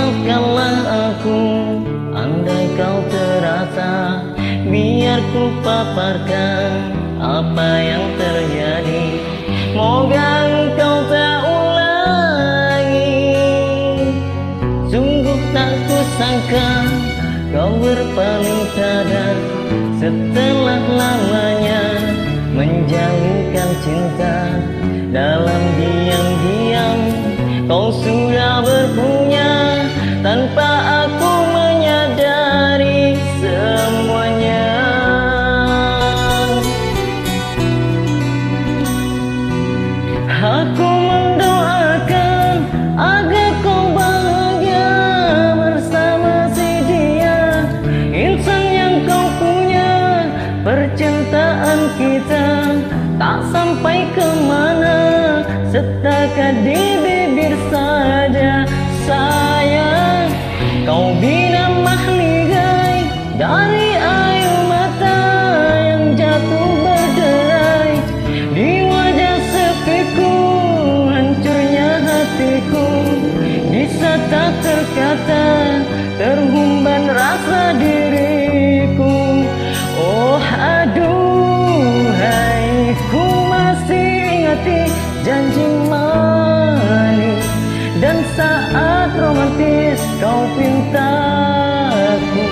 maafkanlah aku, andai kau terasa. Biar ku paparkan apa yang terjadi, moga engkau tak ulangi. Sungguh tak kusangka kau berpaling sadar, setelah lamanya menjalinkan cinta. Dalam diam-diam kau sudah berpunya, tanpa aku menyadari semuanya. Aku mendoakan agar kau bahagia bersama si dia, insan yang kau punya. Percintaan kita tak sampai kemana, setakat di bibir saja. Sayang, kau bina mahligai dari air mata yang jatuh berderai. Di wajah sepiku hancurnya hatiku, bisa tak terkata terhumban rasa diriku. Oh aduhai, ku masih ingati janji manis, dan saat romantis kau pintaku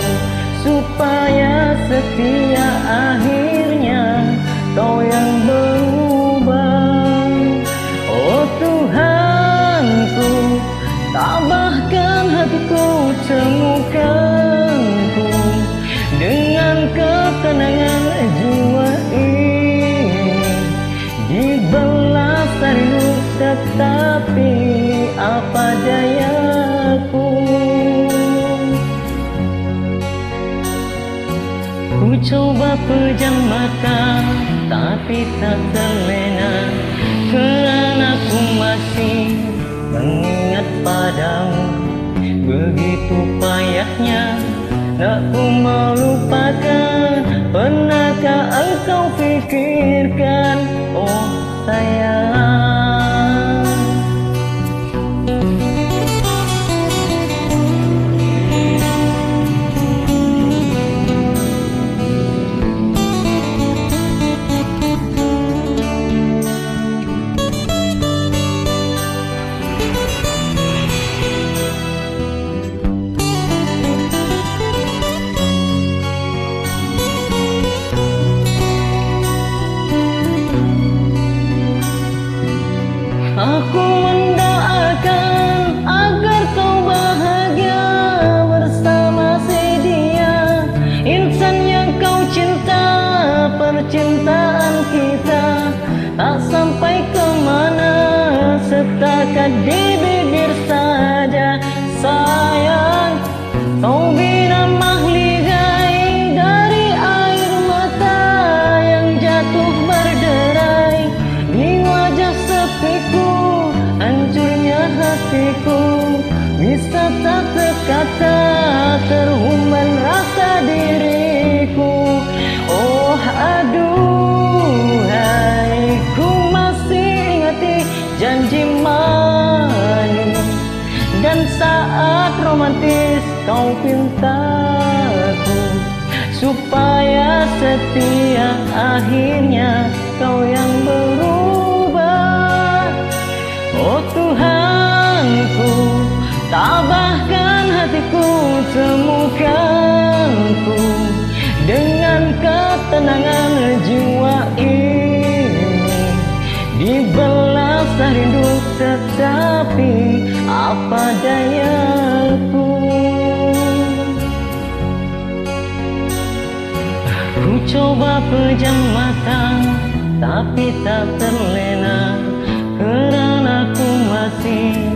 supaya setia, akhirnya kau yang berubah. Oh Tuhanku, tabahkan hatiku, temukanku dengan ketenangan jiwa ini. Dibelas rindu tetapi apa dayaku. Ku coba pejam mata tapi tak terlena, kerana ku masih mengingat padamu. Begitu payahnya nak ku melupakan, pernahkah engkau fikirkan, oh sayang. Aku mendoakan agar kau bahagia bersama si dia, insan yang kau cinta. Percintaan kita tak sampai kemana, setakat di bibir saja. Sayang, kau bina mahligai dari air mata yang jatuh berderai. Di wajah sepiku hancurnya hatiku, bisa tak terkata terhumban rasa diriku. Oh aduhai, ku masih ingati janji manis, dan saat romantis kau pintaku supaya setia, akhirnya kau yang berubah. Oh Tuhanku, tabahkan hatiku, temukanku dengan ketenangan jiwa ini. Dibelas rindu tetapi apa dayaku. Ku coba pejam mata tapi tak terlena, kerana ku masih